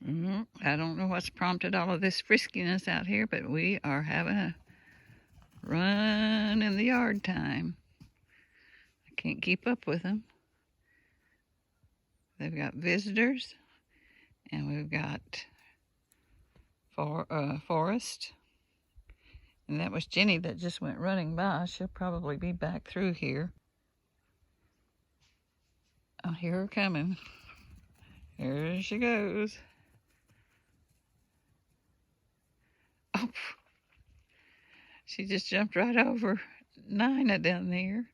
I don't know what's prompted all of this friskiness out here, but we are having a run in the yard time. I can't keep up with them. They've got visitors, and we've got Forrest. And that was Jenny that just went running by. She'll probably be back through here. I hear her coming. Here she goes. Oh, she just jumped right over Nina down there.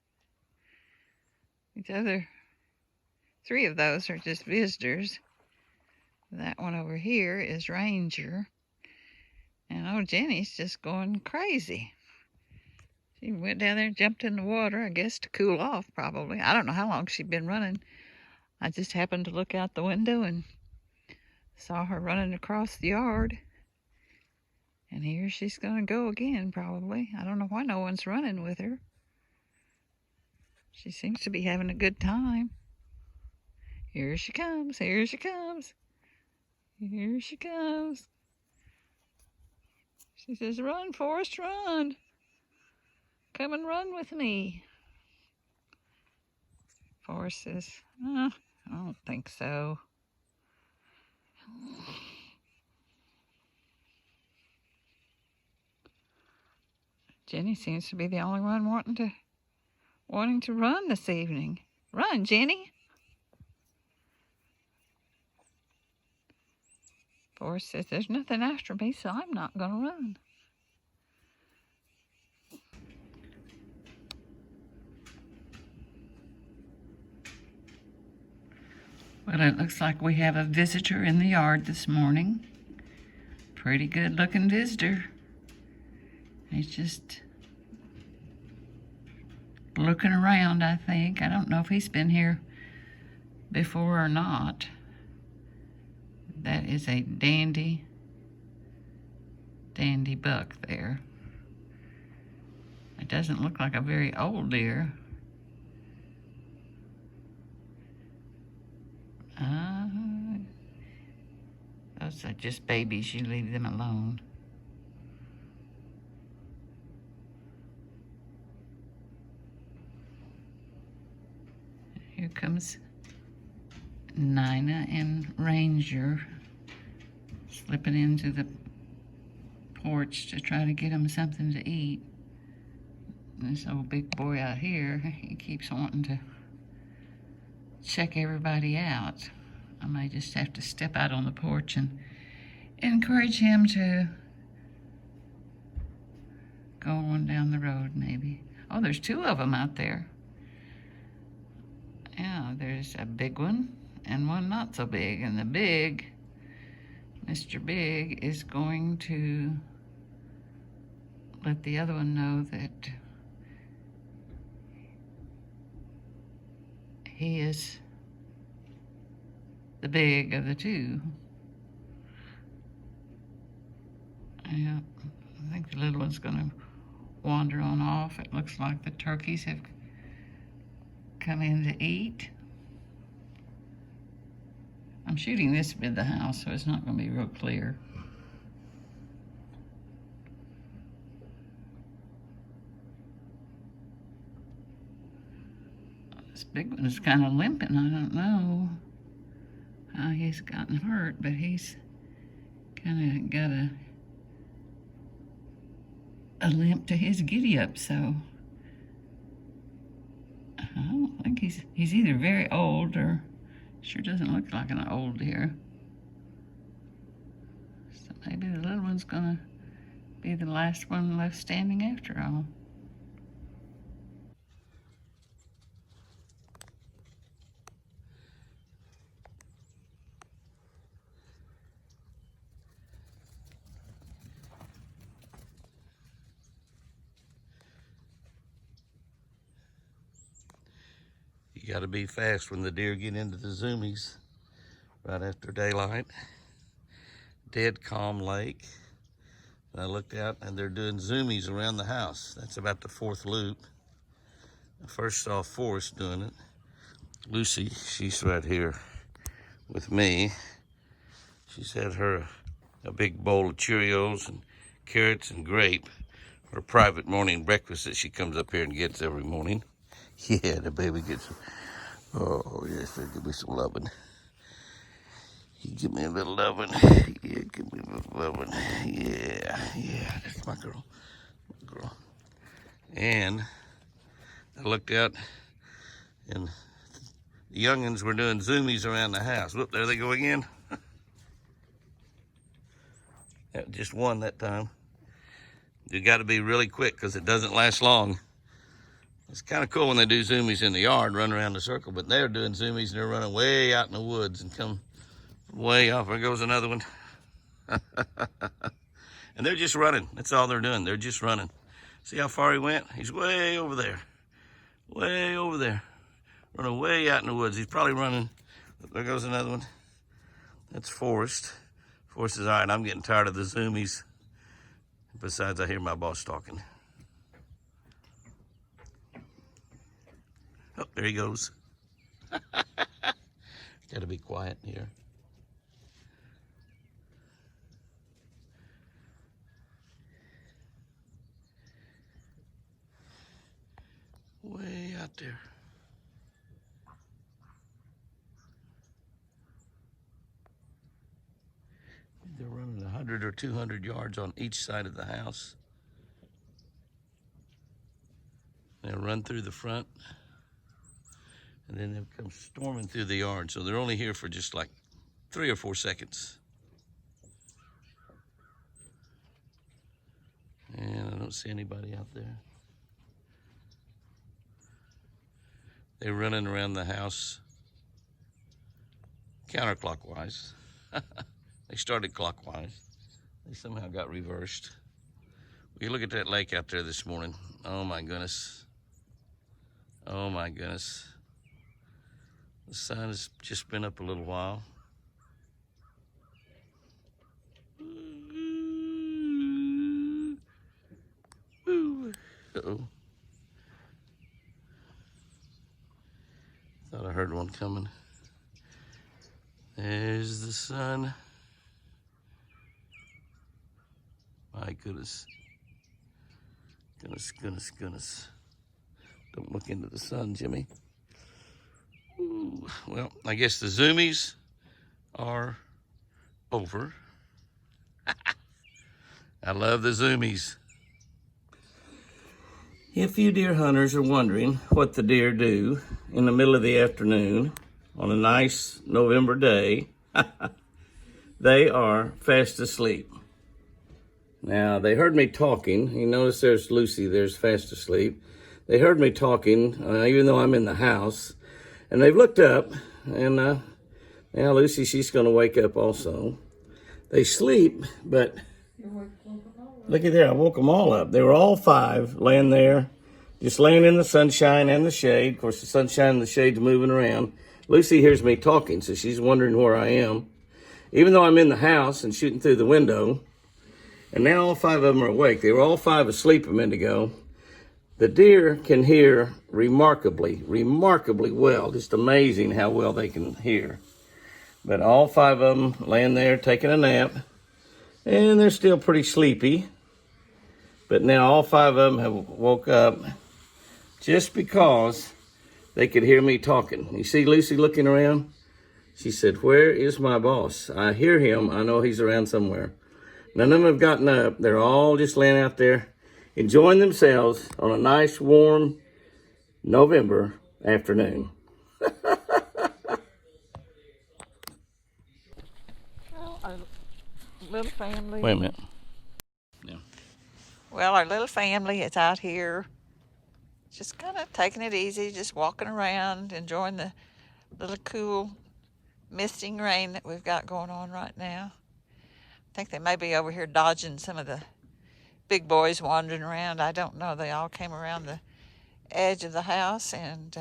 These other 3 of those are just visitors. That one over here is Ranger. And oh, Jenny's just going crazy. She went down there and jumped in the water, I guess to cool off probably. I don't know how long she'd been running. I just happened to look out the window and saw her running across the yard. And here she's going to go again probably. I don't know why no one's running with her. She seems to be having a good time. Here she comes, here she comes. Here she comes. She says, run, Forrest, run. Come and run with me. Forrest says, I don't think so. Jenny seems to be the only one wanting to run this evening. Run, Jenny. Forrest says, there's nothing after me, so I'm not going to run. Well, it looks like we have a visitor in the yard this morning. Pretty good looking visitor. He's just looking around, I think. I don't know if he's been here before or not. That is a dandy buck there. It doesn't look like a very old deer. Those are just babies. You leave them alone. Here comes Nina and Ranger slipping into the porch to try to get them something to eat. This old big boy out here, he keeps wanting to check everybody out. I may just have to step out on the porch and encourage him to go on down the road, maybe. Oh, there's 2 of them out there. Yeah, there's a big one and one not so big. And the big, Mr. Big, is going to let the other one know that he is the big of the 2. Yeah, I think the little one's gonna wander on off. It looks like the turkeys have come in to eat. I'm shooting this with the house, so it's not gonna be real clear. This big one is kind of limping. I don't know how he's gotten hurt, but he's kind of got a limp to his giddy up, so I don't think he's either very old or sure doesn't look like an old deer. So maybe the little one's gonna be the last one left standing after all. You got to be fast when the deer get into the zoomies right after daylight. Dead calm lake. And I looked out and they're doing zoomies around the house. That's about the 4th loop. I first saw Forrest doing it. Lucy, she's right here with me. She's had a big bowl of Cheerios and carrots and grape, her private morning breakfast that she comes up here and gets every morning. Yeah, the baby gets, oh yes, they give me some loving. You give me a little loving. Yeah, give me a little loving. Yeah, that's my girl. My girl. And I looked out and the youngins were doing zoomies around the house. Whoop, there they go again. Just one that time. You got to be really quick because it doesn't last long. It's kind of cool when they do zoomies in the yard, run around the circle, but they're doing zoomies and they're running way out in the woods and come way off. There goes another one. And they're just running. That's all they're doing. They're just running. See how far he went? He's way over there. Way over there. Running way out in the woods. He's probably running. There goes another one. That's Forrest. Forrest is all right. I'm getting tired of the zoomies. Besides, I hear my boss talking. Oh, there he goes. Got to be quiet here. Way out there. They're running 100 or 200 yards on each side of the house. They'll run through the front, and then they'll come storming through the yard. So they're only here for just like 3 or 4 seconds. And I don't see anybody out there. They're running around the house counterclockwise. They started clockwise. They somehow got reversed. You look at that lake out there this morning. Oh my goodness. Oh my goodness. The sun has just been up a little while. Uh-oh. Thought I heard one coming. There's the sun. My goodness. Goodness. Don't look into the sun, Jimmy. Ooh. Well, I guess the zoomies are over. I love the zoomies. If you deer hunters are wondering what the deer do in the middle of the afternoon on a nice November day, they are fast asleep. Now, they heard me talking. You notice there's Lucy, there's fast asleep. They heard me talking, even though I'm in the house. And they've looked up, and now Lucy, she's going to wake up also. They sleep, but look at there, I woke them all up. They were all 5 laying there, just laying in the sunshine and the shade. Of course, the sunshine and the shade's moving around. Lucy hears me talking, so she's wondering where I am. Even though I'm in the house and shooting through the window, and now all 5 of them are awake. They were all 5 asleep a minute ago. The deer can hear remarkably well. Just amazing how well they can hear. But all 5 of them laying there taking a nap, and they're still pretty sleepy. But now all 5 of them have woke up just because they could hear me talking. You see Lucy looking around? She said, "Where is my boss? I hear him. I know he's around somewhere." None of them have gotten up. They're all just laying out there enjoying themselves on a nice, warm November afternoon. Well, our little family. Wait a minute. Yeah. Well, our little family is out here just kind of taking it easy, just walking around, enjoying the little cool misting rain that we've got going on right now. I think they may be over here dodging some of the big boys wandering around. I don't know. They all came around the edge of the house, and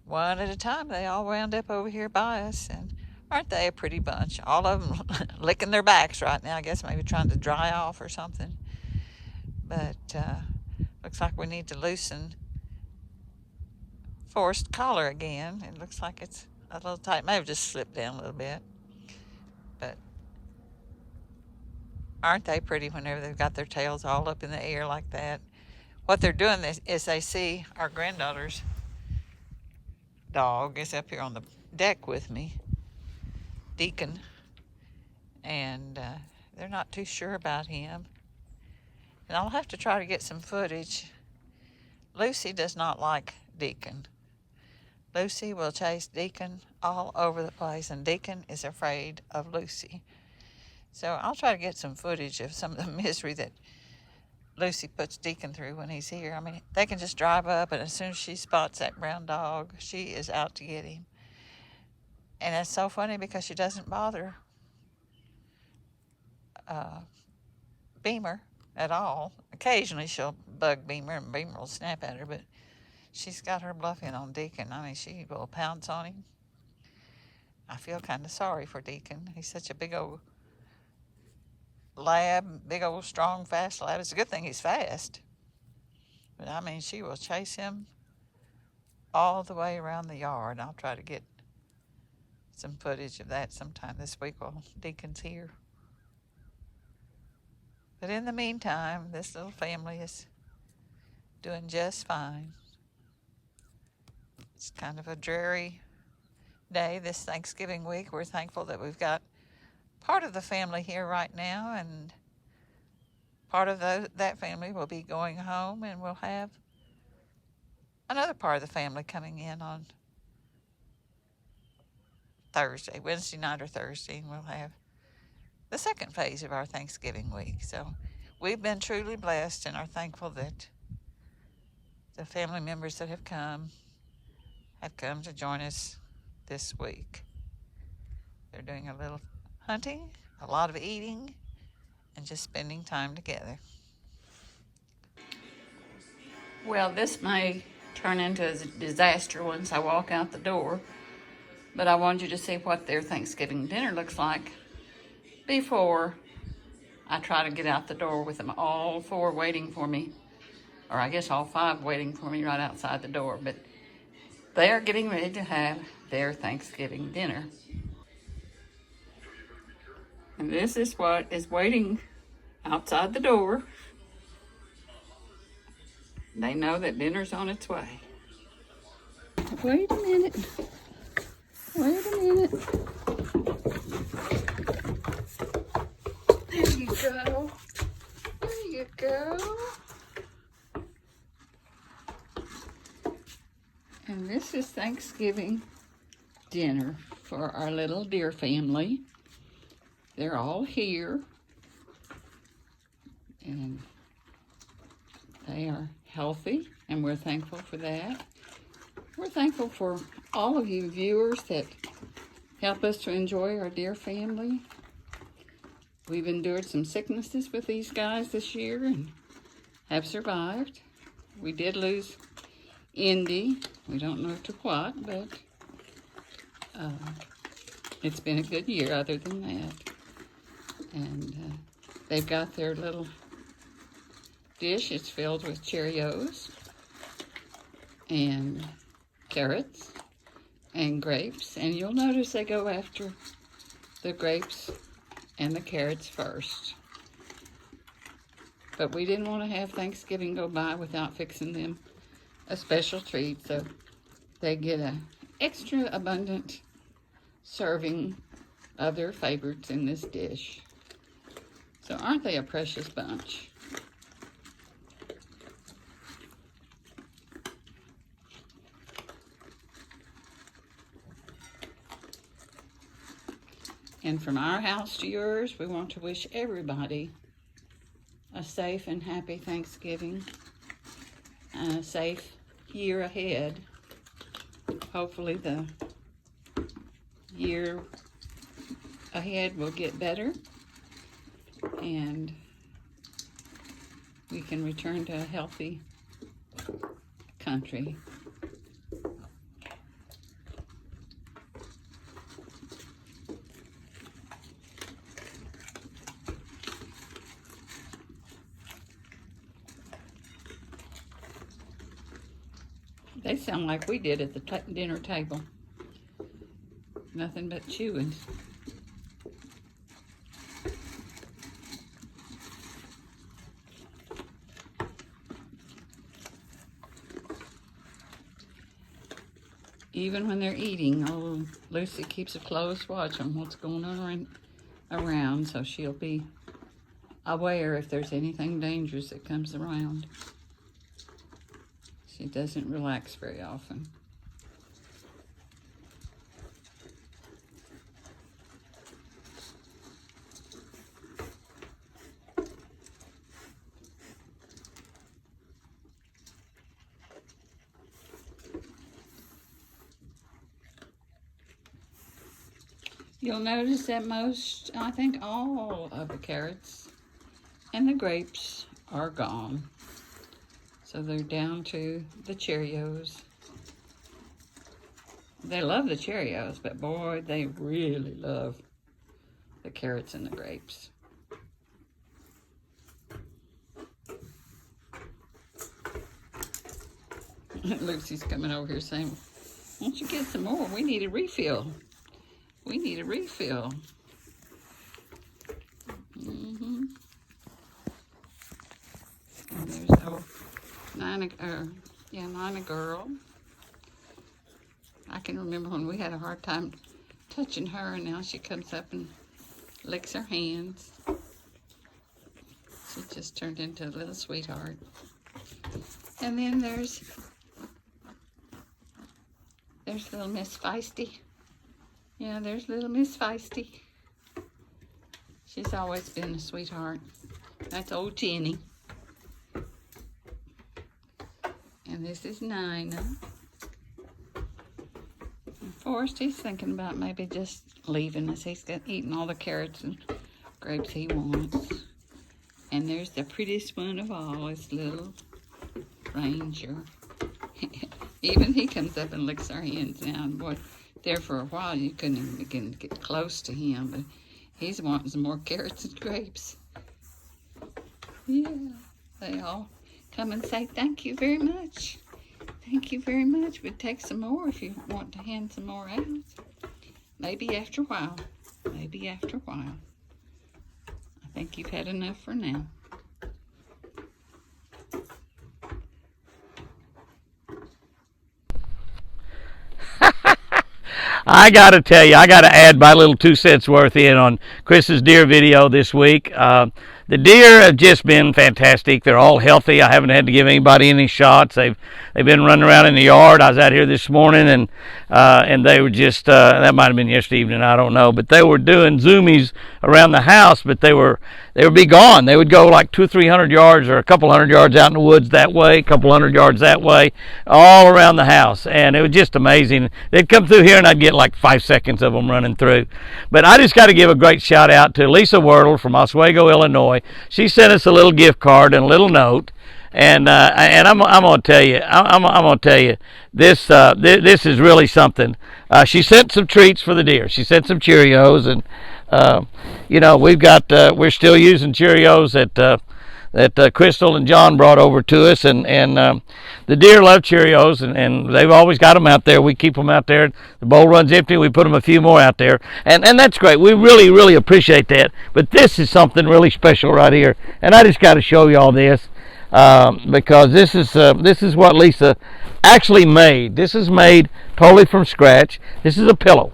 one at a time, they all wound up over here by us. And aren't they a pretty bunch? All of them licking their backs right now. I guess maybe trying to dry off or something. But looks like we need to loosen Forrest's collar again. It looks like it's a little tight. May have just slipped down a little bit. But aren't they pretty whenever they've got their tails all up in the air like that? What they're doing is they see our granddaughter's dog is up here on the deck with me, Deacon, and they're not too sure about him. And I'll have to try to get some footage. Lucy does not like Deacon. Lucy will chase Deacon all over the place, and Deacon is afraid of Lucy. So I'll try to get some footage of some of the misery that Lucy puts Deacon through when he's here. I mean, they can just drive up, and as soon as she spots that brown dog, she is out to get him. And it's so funny because she doesn't bother Beamer at all. Occasionally she'll bug Beamer, and Beamer will snap at her, but she's got her bluffing on Deacon. I mean, she will pounce on him. I feel kind of sorry for Deacon. He's such a big old lab, big old strong, fast lab. It's a good thing he's fast. But I mean, she will chase him all the way around the yard. I'll try to get some footage of that sometime this week while Deacon's here. But in the meantime, this little family is doing just fine. It's kind of a dreary day this Thanksgiving week. We're thankful that we've got part of the family here right now, and part of that family will be going home, and we'll have another part of the family coming in on Thursday, Wednesday night or Thursday, and we'll have the second phase of our Thanksgiving week. So we've been truly blessed and are thankful that the family members that have come to join us this week. They're doing a little hunting, a lot of eating, and just spending time together. Well, this may turn into a disaster once I walk out the door, but I wanted you to see what their Thanksgiving dinner looks like before I try to get out the door with them all four waiting for me, or I guess all five waiting for me right outside the door. But they are getting ready to have their Thanksgiving dinner. And this is what is waiting outside the door. They know that dinner's on its way. Wait a minute. Wait a minute. There you go. There you go. And this is Thanksgiving dinner for our little deer family. They're all here. And they are healthy, and we're thankful for that. We're thankful for all of you viewers that help us to enjoy our dear family. We've endured some sicknesses with these guys this year and have survived. We did lose Indy. We don't know to what, but it's been a good year other than that. And they've got their little dish. It's filled with Cheerios and carrots and grapes, and you'll notice they go after the grapes and the carrots first. But we didn't want to have Thanksgiving go by without fixing them a special treat, so they get an extra abundant serving of their favorites in this dish. So aren't they a precious bunch? And from our house to yours, we want to wish everybody a safe and happy Thanksgiving and a safe year ahead. Hopefully the year ahead will get better and we can return to a healthy country. They sound like we did at the dinner table. Nothing but chewing. even when they're eating, Lucy keeps a close watch on what's going on around, so she'll be aware if there's anything dangerous that comes around. She doesn't relax very often. You'll notice that most, I think all of the carrots and the grapes are gone. So they're down to the Cheerios. They love the Cheerios, but boy, they really love the carrots and the grapes. Lucy's coming over here saying, won't you get some more? We need a refill. We need a refill. And there's Nina girl. I can remember when we had a hard time touching her, and now she comes up and licks her hands. She just turned into a little sweetheart. And then there's little Miss Feisty. Yeah, there's little Miss Feisty. She's always been a sweetheart. That's old Jenny. And this is Nina. And Forrest, he's thinking about maybe just leaving us. He's eaten all the carrots and grapes he wants. And there's the prettiest one of all, his little Ranger. Even he comes up and licks our hands now. And boy, there for a while you couldn't even begin to get close to him, but he's wanting some more carrots and grapes. Yeah, they all come and say thank you very much. Thank you very much. We'd take some more if you want to hand some more out. Maybe after a while. Maybe after a while. I think you've had enough for now. I got to tell you, I got to add my little 2 cents worth in on Chris's deer video this week. The deer have just been fantastic. They're all healthy. I haven't had to give anybody any shots. They've been running around in the yard. I was out here this morning, and they were just that might have been yesterday evening. I don't know, but they were doing zoomies around the house. But they would be gone. They would go like 200 or 300 yards, or a couple hundred yards out in the woods that way, a couple hundred yards that way, all around the house, and it was just amazing. They'd come through here, and I'd get like 5 seconds of them running through. But I just got to give a great shout out to Lisa Wordle from Oswego, Illinois. She sent us a little gift card and a little note, and I'm gonna tell you, this is really something. She sent some treats for the deer. She sent some Cheerios, and we're still using Cheerios that Crystal and John brought over to us, and the deer love Cheerios, and they've always got them out there. We keep them out there. The bowl runs empty. We put them a few more out there, and that's great. We really appreciate that. But this is something really special right here, and I just got to show you all this because this is what Lisa actually made. This is made totally from scratch. This is a pillow.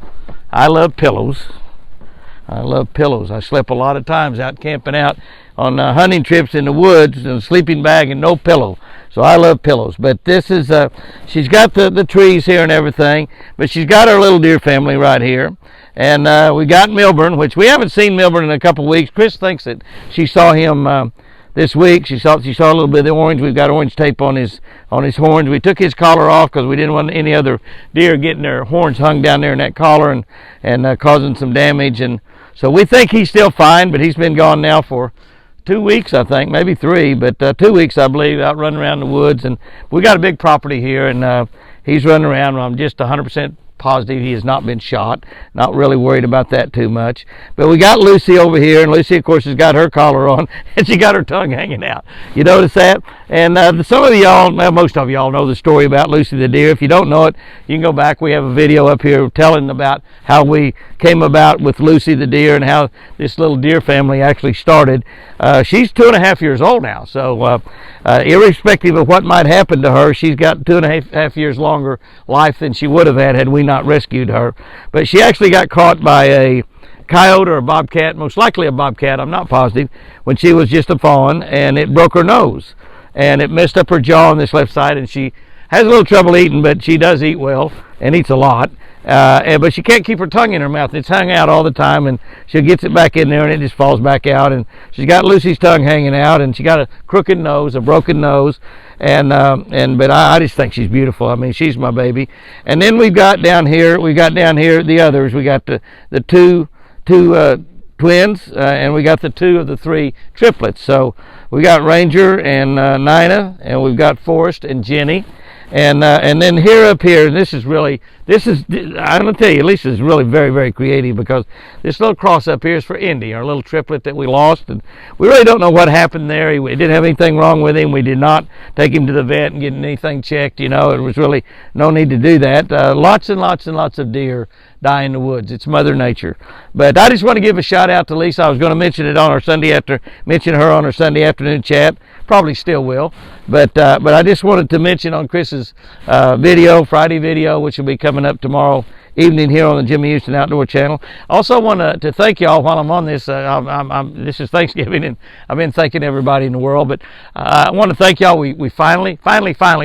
I love pillows. I slept a lot of times out camping out on hunting trips in the woods in a sleeping bag and no pillow. So I love pillows. But this is, she's got the trees here and everything, but she's got her little deer family right here. And we got Milburn, which we haven't seen Milburn in a couple of weeks. Chris thinks that she saw him this week. She saw a little bit of the orange. We've got orange tape on his horns. We took his collar off because we didn't want any other deer getting their horns hung down there in that collar and causing some damage. And so we think he's still fine, but he's been gone now for 2 weeks, I think, maybe 3, but 2 weeks, I believe, out running around the woods. And we got a big property here, and he's running around. I'm just 100% positive he has not been shot. Not really worried about that too much. But we got Lucy over here, and Lucy, of course, has got her collar on, and she got her tongue hanging out. You notice that? And some of y'all, most of y'all know the story about Lucy the deer. If you don't know it, you can go back. We have a video up here telling about how we came about with Lucy the deer and how this little deer family actually started. She's 2.5 years old now, so irrespective of what might happen to her, she's got 2.5 years longer life than she would have had we not rescued her. But she actually got caught by a coyote or a bobcat, most likely a bobcat, I'm not positive, when she was just a fawn, and it broke her nose. And it messed up her jaw on this left side, and she has a little trouble eating, but she does eat well and eats a lot. But she can't keep her tongue in her mouth. It's hung out all the time, and she gets it back in there, and it just falls back out. And she's got Lucy's tongue hanging out, and she got a crooked nose, a broken nose, but I just think she's beautiful. I mean, she's my baby. And then we've got down here the others. We got the two twins, and we got the 2 of the 3 triplets. So we got Ranger and Nina, and we've got Forrest and Jenny, and then up here, this is I'm gonna tell you, Lisa is really very, very creative, because this little cross up here is for Indy, our little triplet that we lost, and we really don't know what happened there. He didn't have anything wrong with him. We did not take him to the vet and get anything checked. You know, it was really no need to do that. Lots and lots and lots of deer die in the woods. It's Mother Nature. But I just want to give a shout out to Lisa. I was going to mention her on our Sunday afternoon chat. Probably still will. But I just wanted to mention on Chris's Friday video, which will be coming up tomorrow evening here on the Jimmy Houston Outdoor Channel. Also want to thank y'all while I'm on this. This is Thanksgiving, and I've been thanking everybody in the world, but I want to thank y'all. We finally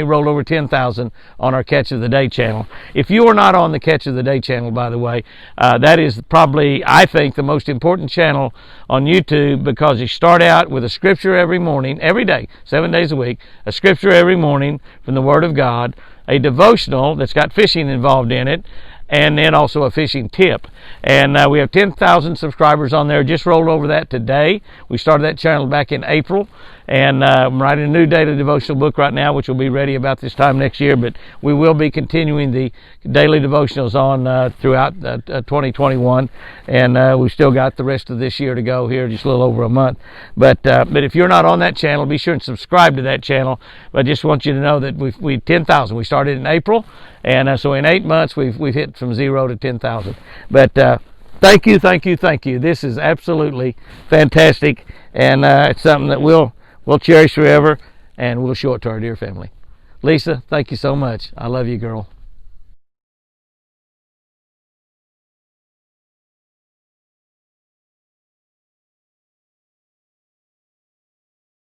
rolled over 10,000 on our Catch of the Day channel. If you are not on the Catch of the Day channel, by the way, that is probably, I think, the most important channel on YouTube, because you start out with a scripture every morning, every day, 7 days a week, a scripture every morning from the Word of God, a devotional that's got fishing involved in it, and then also a fishing tip. And we have 10,000 subscribers on there. Just rolled over that today. We started that channel back in April, and I'm writing a new daily devotional book right now, which will be ready about this time next year. But we will be continuing the daily devotionals on throughout 2021, and we've still got the rest of this year to go here, just a little over a month. But if you're not on that channel, be sure and subscribe to that channel. But I just want you to know that we 10,000. We started in April, and so in 8 months we've hit from 0 to 10,000. But thank you. This is absolutely fantastic, and it's something that we'll cherish forever, and we'll show it to our dear family. Lisa, thank you so much. I love you, girl.